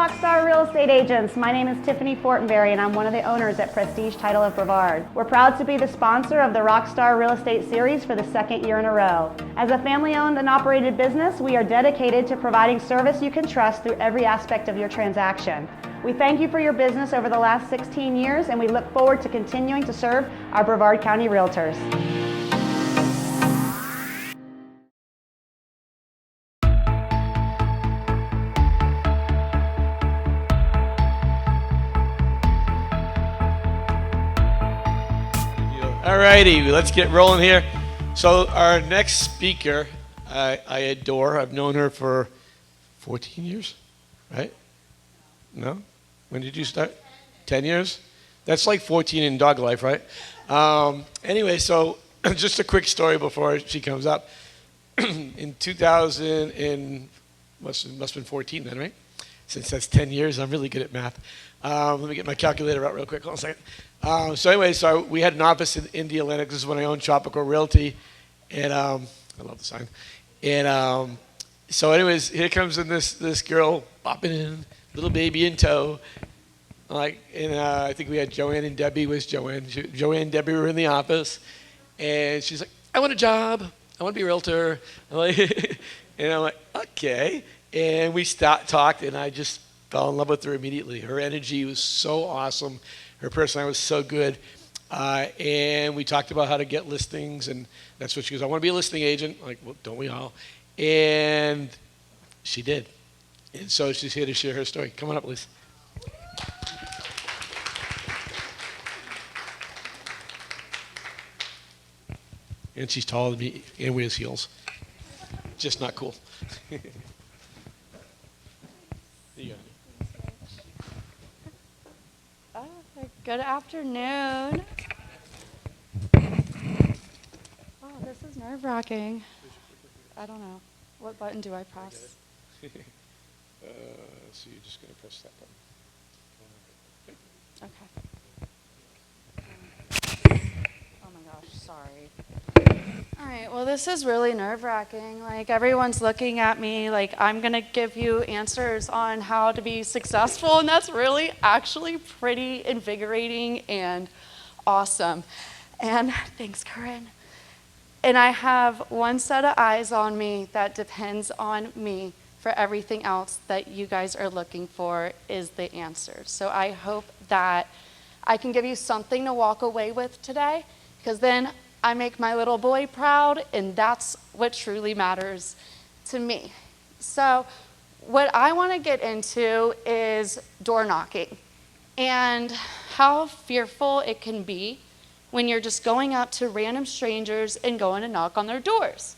Rockstar Real Estate Agents. My name is Tiffany Fortenberry and I'm one of the owners at Prestige Title of Brevard. We're proud to be the sponsor of the Rockstar Real Estate Series for the second year in a row. As a family-owned and operated business, we are dedicated to providing service you can trust through every aspect of your transaction. We thank you for your business over the last 16 years and we look forward to continuing to serve our Brevard County Realtors. Alrighty, let's get rolling here. So our next speaker, I adore. I've known her for 14 years, right? No? When did you start? 10 years? That's like 14 in dog life, right? Anyway, so just a quick story before she comes up. In 2000, must have been 14 then, right? Since that's 10 years, I'm really good at math. Let me get my calculator out real quick. Hold on a second. So we had an office in Indy Atlantic. This is when I owned Tropical Realty, and I love the sign. And so anyways, here comes in this girl bopping in, little baby in tow. I think we had Joanne and Debbie. Joanne and Debbie were in the office, and she's like, "I want a job. I want to be a realtor." And I'm like, "Okay." And we talked, and I just fell in love with her immediately. Her energy was so awesome. Her personality was so good. And we talked about how to get listings, and that's what she goes, "I want to be a listing agent." I'm like, well, don't we all? And she did. And so she's here to share her story. Come on up, please. And she's taller than me and wears heels. Just not cool. Good afternoon. Oh, this is nerve-wracking. I don't know. What button do I press? So you're just going to press that button. Okay. Oh my gosh, sorry. All right, well, this is really nerve-wracking. Like, everyone's looking at me like I'm going to give you answers on how to be successful, and that's really actually pretty invigorating and awesome. And thanks, Corinne. And I have one set of eyes on me that depends on me for everything else that you guys are looking for is the answers. So I hope that I can give you something to walk away with today, because then I make my little boy proud, and that's what truly matters to me. So what I want to get into is door knocking and how fearful it can be when you're just going up to random strangers and going to knock on their doors.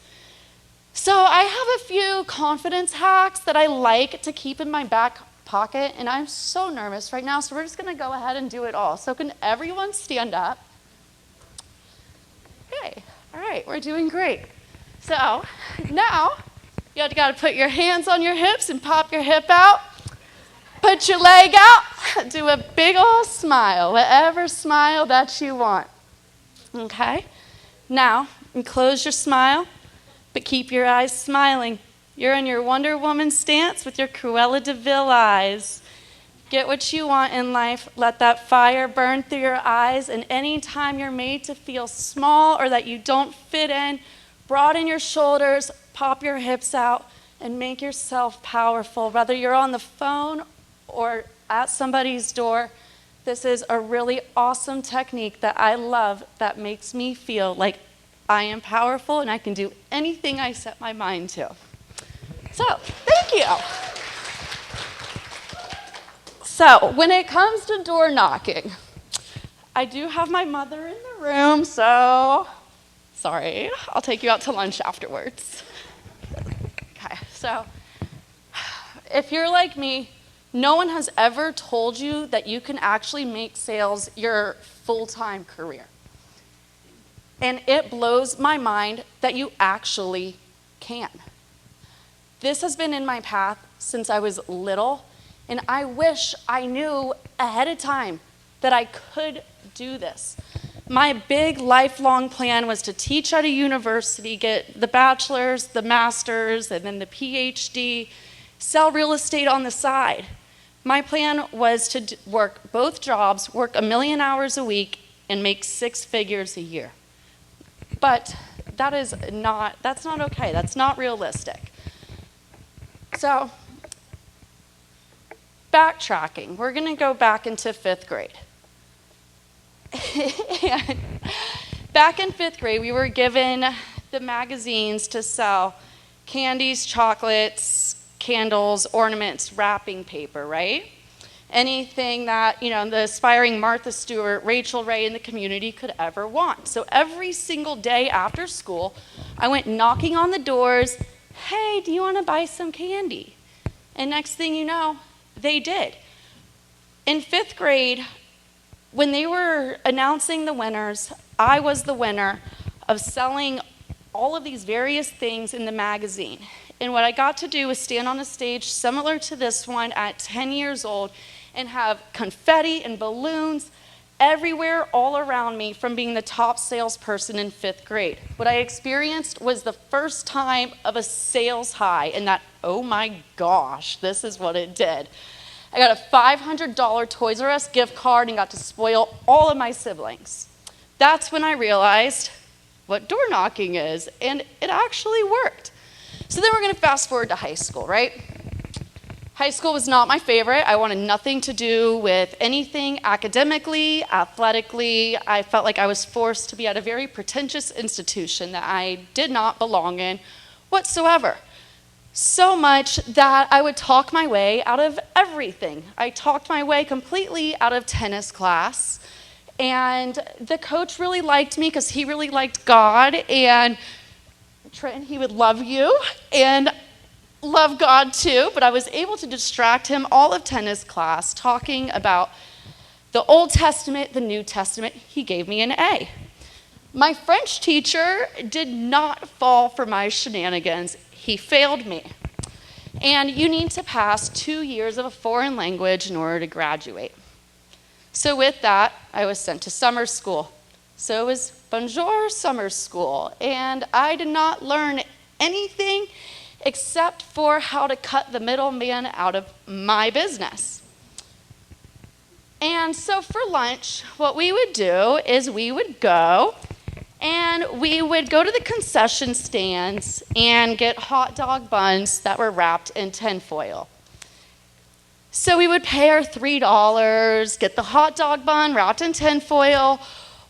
So I have a few confidence hacks that I like to keep in my back pocket, and I'm so nervous right now, so we're just going to go ahead and do it all. So can everyone stand up? Okay, all right, we're doing great. So now you got to put your hands on your hips and pop your hip out. Put your leg out, do a big old smile, whatever smile that you want. Okay, now close your smile, but keep your eyes smiling. You're in your Wonder Woman stance with your Cruella de Vil eyes. Get what you want in life. Let that fire burn through your eyes. And anytime you're made to feel small or that you don't fit in, broaden your shoulders, pop your hips out, and make yourself powerful. Whether you're on the phone or at somebody's door, this is a really awesome technique that I love that makes me feel like I am powerful and I can do anything I set my mind to. So, thank you. So, when it comes to door knocking, I do have my mother in the room, so sorry, I'll take you out to lunch afterwards. Okay, so if you're like me, no one has ever told you that you can actually make sales your full-time career. And it blows my mind that you actually can. This has been in my path since I was little, and I wish I knew ahead of time that I could do this. My big lifelong plan was to teach at a university, get the bachelor's, the master's, and then the PhD, sell real estate on the side. My plan was to work both jobs, work 1,000,000 hours a week, and make 6 figures a year. But that's not okay. That's not realistic. So, backtracking, we're going to go back into 5th grade. And back in 5th grade, we were given the magazines to sell candies, chocolates, candles, ornaments, wrapping paper, right? Anything that, the aspiring Martha Stewart, Rachel Ray in the community could ever want. So every single day after school, I went knocking on the doors, hey, do you want to buy some candy? And next thing you know, they did. In 5th grade, when they were announcing the winners, I was the winner of selling all of these various things in the magazine. And what I got to do was stand on a stage similar to this one at 10 years old and have confetti and balloons everywhere all around me from being the top salesperson in 5th grade. What I experienced was the first time of a sales high, and that, oh my gosh, this is what it did. I got a $500 Toys R Us gift card and got to spoil all of my siblings. That's when I realized what door knocking is, and it actually worked. So then we're going to fast forward to high school, right? High school was not my favorite. I wanted nothing to do with anything academically, athletically. I felt like I was forced to be at a very pretentious institution that I did not belong in whatsoever. So much that I would talk my way out of everything. I talked my way completely out of tennis class. And the coach really liked me because he really liked God. And Trenton, he would love you and love God too. But I was able to distract him all of tennis class talking about the Old Testament, the New Testament. He gave me an A. My French teacher did not fall for my shenanigans. He failed me. And you need to pass 2 years of a foreign language in order to graduate. So with that, I was sent to summer school. So it was bonjour summer school. And I did not learn anything except for how to cut the middleman out of my business. And so for lunch, what we would do is we would go and we would go to the concession stands and get hot dog buns that were wrapped in tinfoil. So we would pay our $3, get the hot dog bun wrapped in tinfoil,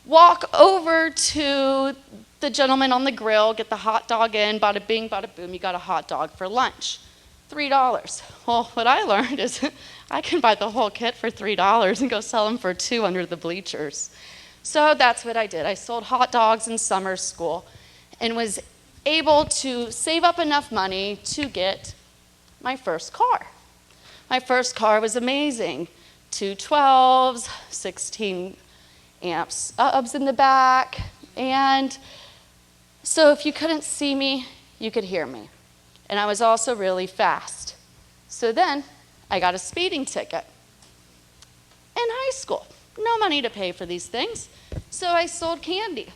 walk over to the gentleman on the grill, get the hot dog in, bada bing, bada boom, you got a hot dog for lunch. $3. Well, what I learned is I can buy the whole kit for $3 and go sell them for $2 under the bleachers. So that's what I did. I sold hot dogs in summer school and was able to save up enough money to get my first car. My first car was amazing. 2 12s, 16 amps subs in the back. And so if you couldn't see me, you could hear me. And I was also really fast. So then I got a speeding ticket in high school. No money to pay for these things. So I sold candy.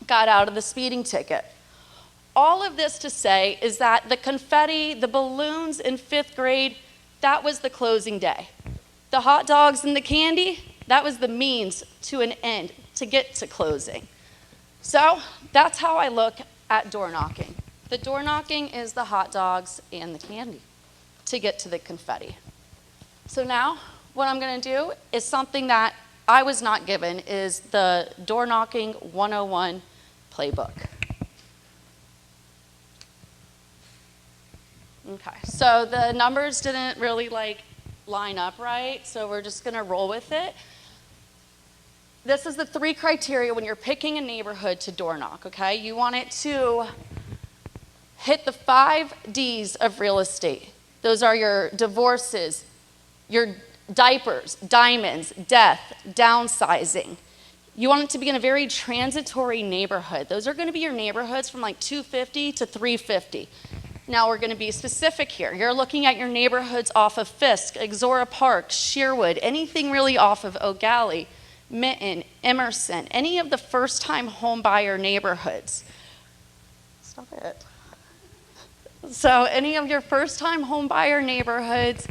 Got out of the speeding ticket. All of this to say is that the confetti, the balloons in 5th grade, that was the closing day. The hot dogs and the candy, that was the means to an end to get to closing. So that's how I look at door knocking. The door knocking is the hot dogs and the candy to get to the confetti. So now what I'm going to do is something that I was not given, is the door knocking 101 playbook. Okay, so the numbers didn't really line up right, so we're just going to roll with it. This is the 3 criteria when you're picking a neighborhood to door knock, okay? You want it to hit the 5 Ds of real estate. Those are your divorces, your diapers, diamonds, death, downsizing. You want it to be in a very transitory neighborhood. Those are going to be your neighborhoods from 250 to 350. Now we're going to be specific here. You're looking at your neighborhoods off of Fisk, Exora Park, Sherwood, anything really off of O'Galley, Mitten, Emerson, any of the first-time home buyer neighborhoods. Stop it. So any of your first-time home buyer neighborhoods,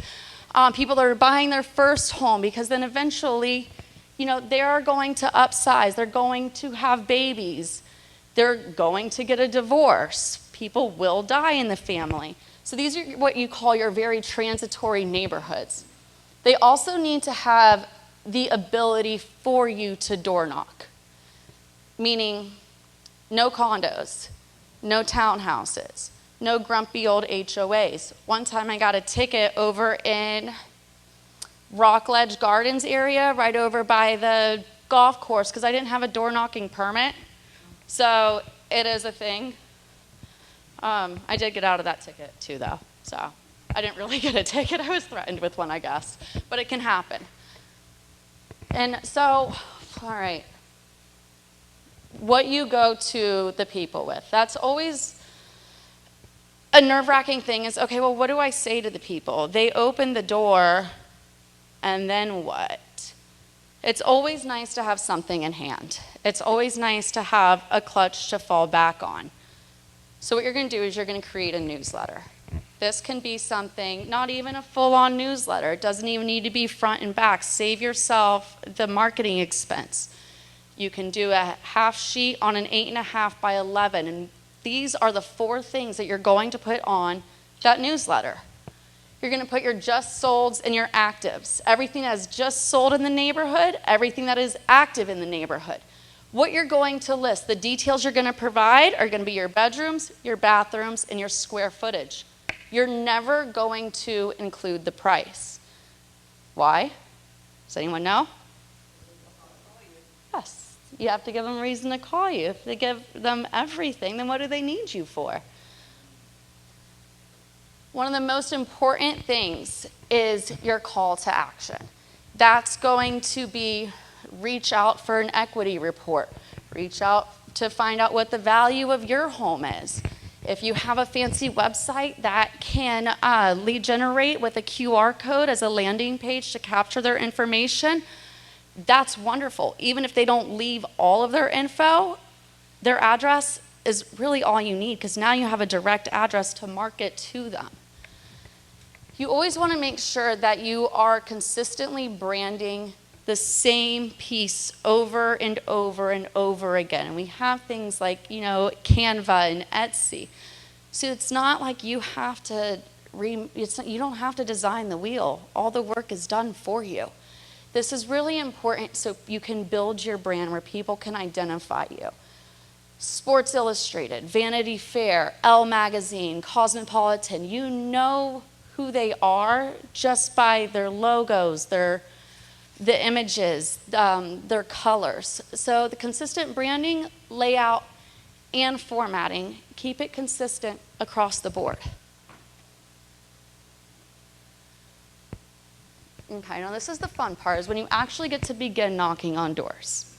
People that are buying their first home, because then eventually, they are going to upsize. They're going to have babies. They're going to get a divorce. People will die in the family. So these are what you call your very transitory neighborhoods. They also need to have the ability for you to door knock, meaning no condos, no townhouses, no grumpy old HOAs. One time I got a ticket over in Rockledge Gardens area, right over by the golf course, because I didn't have a door knocking permit. So it is a thing. I did get out of that ticket too, though. So I didn't really get a ticket. I was threatened with one, I guess. But it can happen. And so, all right. What you go to the people with. That's always a nerve-wracking thing is, okay, well, what do I say to the people? They open the door, and then what? It's always nice to have something in hand. It's always nice to have a clutch to fall back on. So what you're going to do is you're going to create a newsletter. This can be something, not even a full-on newsletter. It doesn't even need to be front and back. Save yourself the marketing expense. You can do a half sheet on an 8.5 by 11, and these are the 4 things that you're going to put on that newsletter. You're going to put your just solds and your actives. Everything that is just sold in the neighborhood, everything that is active in the neighborhood. What you're going to list, the details you're going to provide are going to be your bedrooms, your bathrooms, and your square footage. You're never going to include the price. Why? Does anyone know? Yes. You have to give them a reason to call you. If they give them everything, then what do they need you for? One of the most important things is your call to action. That's going to be reach out for an equity report. Reach out to find out what the value of your home is. If you have a fancy website that can lead generate with a QR code as a landing page to capture their information, that's wonderful. Even if they don't leave all of their info, their address is really all you need, because now you have a direct address to market to them. You always want to make sure that you are consistently branding the same piece over and over and over again. And we have things like, Canva and Etsy. So it's not like you have to, you don't have to design the wheel. All the work is done for you. This is really important so you can build your brand where people can identify you. Sports Illustrated, Vanity Fair, Elle Magazine, Cosmopolitan, you know who they are just by their logos, the images, their colors. So the consistent branding, layout, and formatting, keep it consistent across the board. Okay, now this is the fun part, is when you actually get to begin knocking on doors.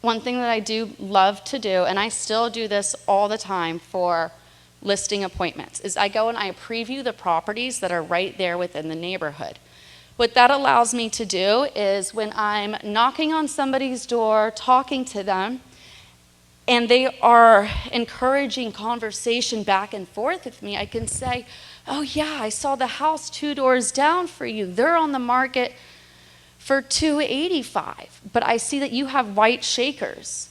One thing that I do love to do, and I still do this all the time for listing appointments, is I go and I preview the properties that are right there within the neighborhood. What that allows me to do is when I'm knocking on somebody's door, talking to them, and they are encouraging conversation back and forth with me, I can say, oh yeah, I saw the house 2 doors down for you. They're on the market for $285, but I see that you have white shakers.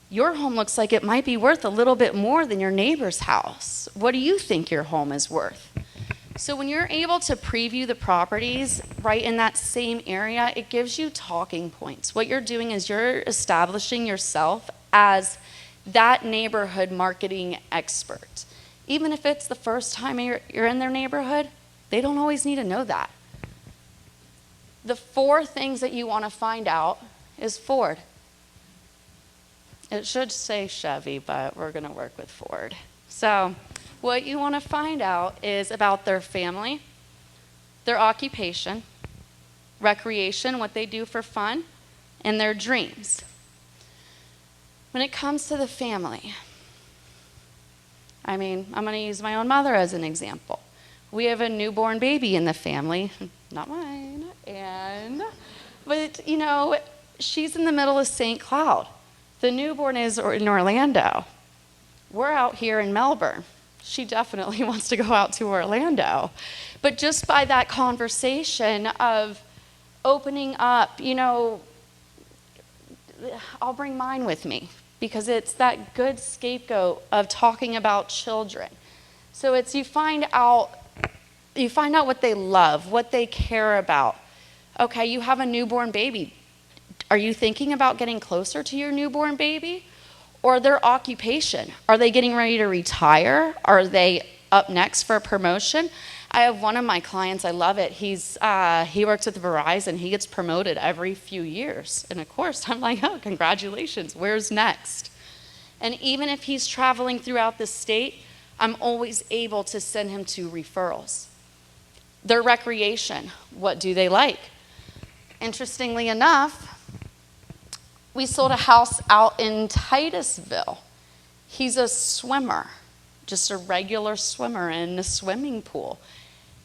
Your home looks like it might be worth a little bit more than your neighbor's house. What do you think your home is worth? So when you're able to preview the properties right in that same area, it gives you talking points. What you're doing is you're establishing yourself as that neighborhood marketing expert. Even if it's the first time you're in their neighborhood, they don't always need to know that. The 4 things that you want to find out is Ford. It should say Chevy, but we're going to work with Ford. So what you want to find out is about their family, their occupation, recreation, what they do for fun, and their dreams. When it comes to the family, I'm going to use my own mother as an example. We have a newborn baby in the family, not mine, but she's in the middle of St. Cloud. The newborn is in Orlando. We're out here in Melbourne. she definitely wants to go out to Orlando. But just by that conversation of opening up, I'll bring mine with me because it's that good scapegoat of talking about children. So it's you find out what they love, what they care about. Okay, you have a newborn baby. Are you thinking about getting closer to your newborn baby? Or their occupation? Are they getting ready to retire? Are they up next for a promotion? I have one of my clients, I love it. He works with Verizon. He gets promoted every few years. And of course, I'm like, oh, congratulations, where's next? And even if he's traveling throughout the state, I'm always able to send him to referrals. Their recreation, what do they like? Interestingly enough, we sold a house out in Titusville. He's a swimmer, just a regular swimmer in a swimming pool.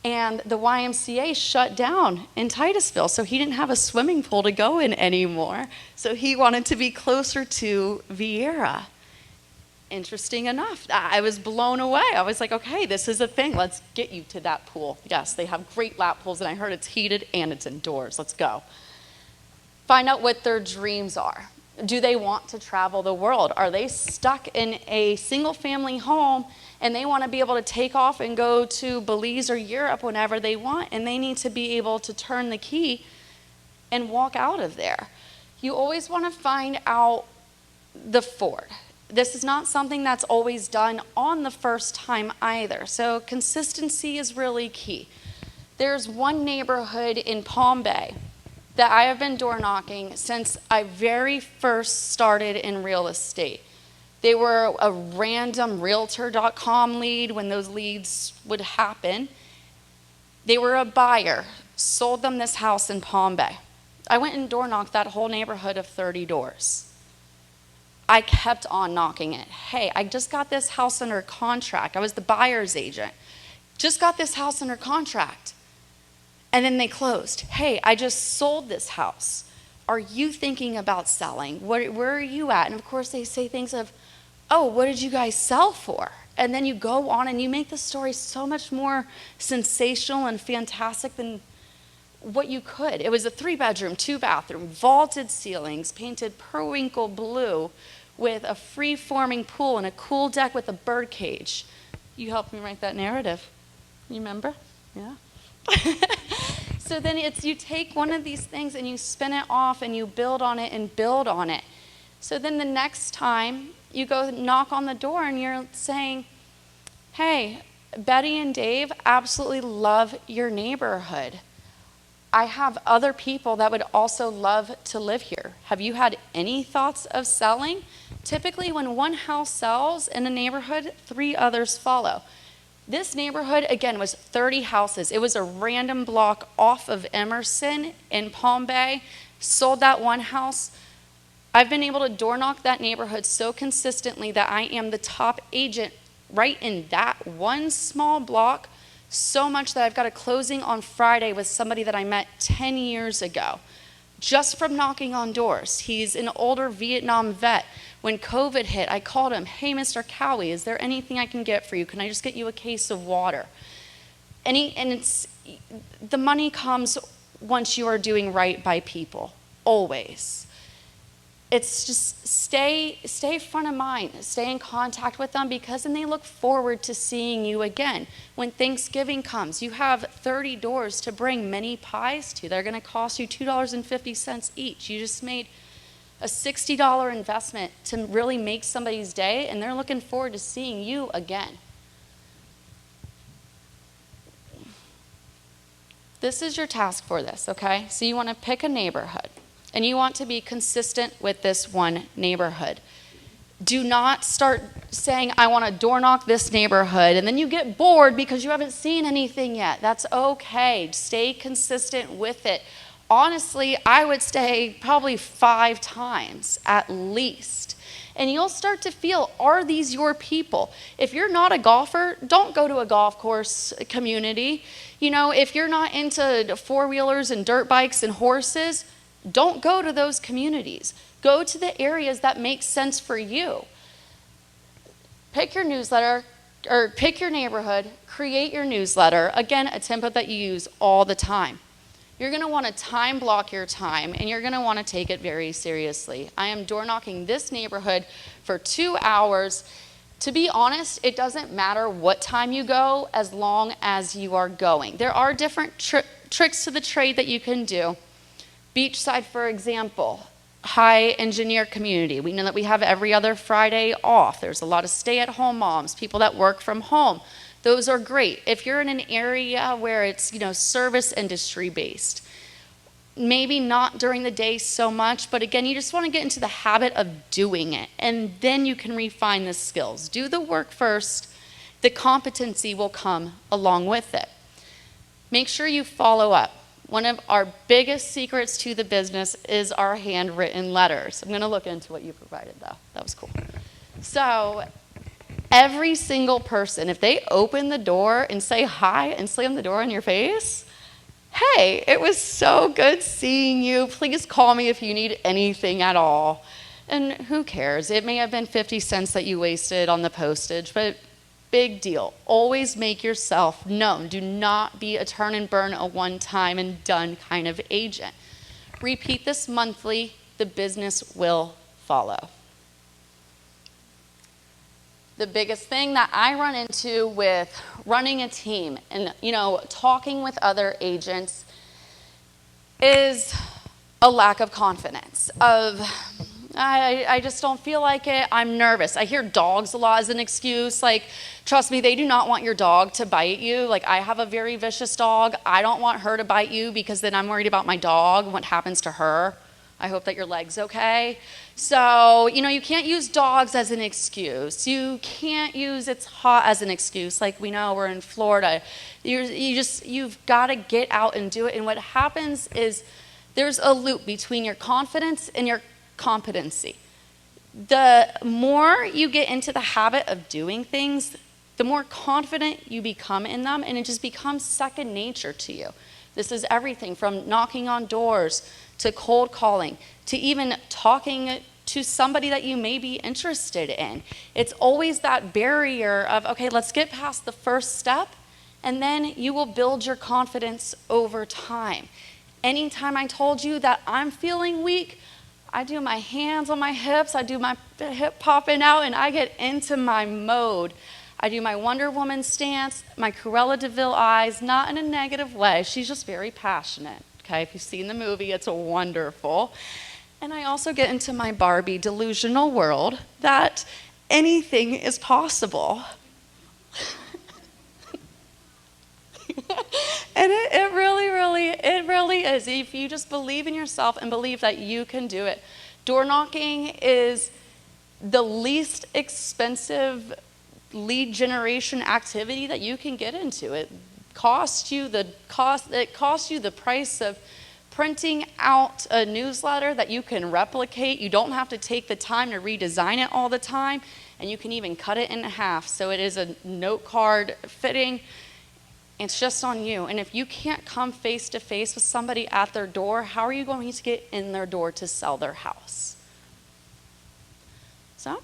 And the YMCA shut down in Titusville, so he didn't have a swimming pool to go in anymore. So he wanted to be closer to Vieira. Interesting enough, I was blown away. I was like, okay, this is a thing. Let's get you to that pool. Yes, they have great lap pools, and I heard it's heated and it's indoors. Let's go. Find out what their dreams are. Do they want to travel the world? Are they stuck in a single family home and they want to be able to take off and go to Belize or Europe whenever they want, and they need to be able to turn the key and walk out of there? You always want to find out the Ford. This is not something that's always done on the first time either. So consistency is really key. There's one neighborhood in Palm Bay that I have been door knocking since I very first started in real estate. They were a random realtor.com lead when those leads would happen. They were a buyer, sold them this house in Palm Bay. I went and door knocked that whole neighborhood of 30 doors. I kept on knocking it. Hey, I just got this house under contract. I was the buyer's agent. Just got this house under contract. And then they closed. Hey, I just sold this house. Are you thinking about selling? Where are you at? And of course they say things of, oh, what did you guys sell for? And then you go on and you make the story so much more sensational and fantastic than what you could. It was a 3-bedroom, 2-bathroom, vaulted ceilings, painted periwinkle blue with a free-forming pool and a cool deck with a bird cage. You helped me write that narrative. You remember? Yeah. So then you take one of these things and you spin it off and you build on it and build on it. So then the next time you go knock on the door and you're saying, hey, Betty and Dave absolutely love your neighborhood. I have other people that would also love to live here. Have you had any thoughts of selling? Typically when one house sells in a neighborhood, 3 others follow. This neighborhood, again, was 30 houses. It was a random block off of Emerson in Palm Bay. Sold that one house. I've been able to door knock that neighborhood so consistently that I am the top agent right in that one small block, so much that I've got a closing on Friday with somebody that I met 10 years ago, just from knocking on doors. He's an older Vietnam vet. When COVID hit, I called him, hey, Mr. Cowie, is there anything I can get for you? Can I just get you a case of water? And it's the money comes once you are doing right by people, always. It's just stay front of mind, stay in contact with them, because then they look forward to seeing you again. When Thanksgiving comes, you have 30 doors to bring mini pies to. They're gonna cost you $2.50 each. You just made a $60 investment to really make somebody's day, and they're looking forward to seeing you again. This is your task for this, okay? So you wanna pick a neighborhood. And you want to be consistent with this one neighborhood. Do not start saying, I want to door knock this neighborhood, and then you get bored because you haven't seen anything yet. That's okay. Stay consistent with it. Honestly, I would stay probably 5 times at least. And you'll start to feel, are these your people? If you're not a golfer, don't go to a golf course community. You know, if you're not into four-wheelers and dirt bikes and horses, don't go to those communities. Go to the areas that make sense for you. Pick your newsletter, or pick your neighborhood, create your newsletter. Again, a template that you use all the time. You're going to want to time block your time, and you're going to want to take it very seriously. I am door knocking this neighborhood for 2 hours. To be honest, it doesn't matter what time you go as long as you are going. There are different tricks to the trade that you can do. Beachside, for example, high engineer community. We know that we have every other Friday off. There's a lot of stay-at-home moms, people that work from home. Those are great. If you're in an area where it's, service industry based, maybe not during the day so much, but again, you just want to get into the habit of doing it, and then you can refine the skills. Do the work first. The competency will come along with it. Make sure you follow up. One of our biggest secrets to the business is our handwritten letters. I'm going to look into what you provided, though. That was cool. So every single person, if they open the door and say hi and slam the door in your face, hey, it was so good seeing you. Please call me if you need anything at all. And who cares? It may have been 50 cents that you wasted on the postage, but big deal. Always make yourself known. Do not be a turn and burn, a one-time and done kind of agent. Repeat this monthly. The business will follow. The biggest thing that I run into with running a team and, talking with other agents is a lack of confidence I just don't feel like it. I'm nervous. I hear dogs a lot as an excuse. Like, trust me, they do not want your dog to bite you. Like, I have a very vicious dog. I don't want her to bite you because then I'm worried about my dog and what happens to her. I hope that your leg's okay. So, you can't use dogs as an excuse. You can't use it's hot as an excuse. Like, we know we're in Florida. You've got to get out and do it. And what happens is there's a loop between your confidence and your competency. The more you get into the habit of doing things, the more confident you become in them, and it just becomes second nature to you. This is everything from knocking on doors to cold calling to even talking to somebody that you may be interested in. It's always that barrier of, okay, let's get past the first step, and then you will build your confidence over time. Anytime I told you that I'm feeling weak, I do my hands on my hips, I do my hip popping out, and I get into my mode. I do my Wonder Woman stance, my Cruella de Vil eyes, not in a negative way. She's just very passionate. Okay, if you've seen the movie, it's wonderful. And I also get into my Barbie delusional world that anything is possible. And it really is. If you just believe in yourself and believe that you can do it. Door knocking is the least expensive lead generation activity that you can get into. It costs you the price of printing out a newsletter that you can replicate. You don't have to take the time to redesign it all the time, and you can even cut it in half so it is a note card fitting. It's just on you. And if you can't come face to face with somebody at their door, how are you going to get in their door to sell their house? So,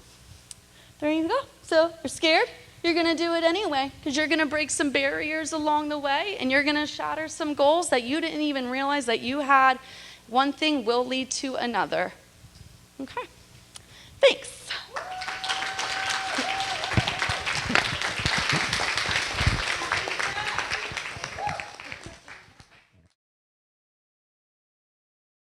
there you go. So, you're scared? You're going to do it anyway because you're going to break some barriers along the way, and you're going to shatter some goals that you didn't even realize that you had. One thing will lead to another. Okay. Thanks.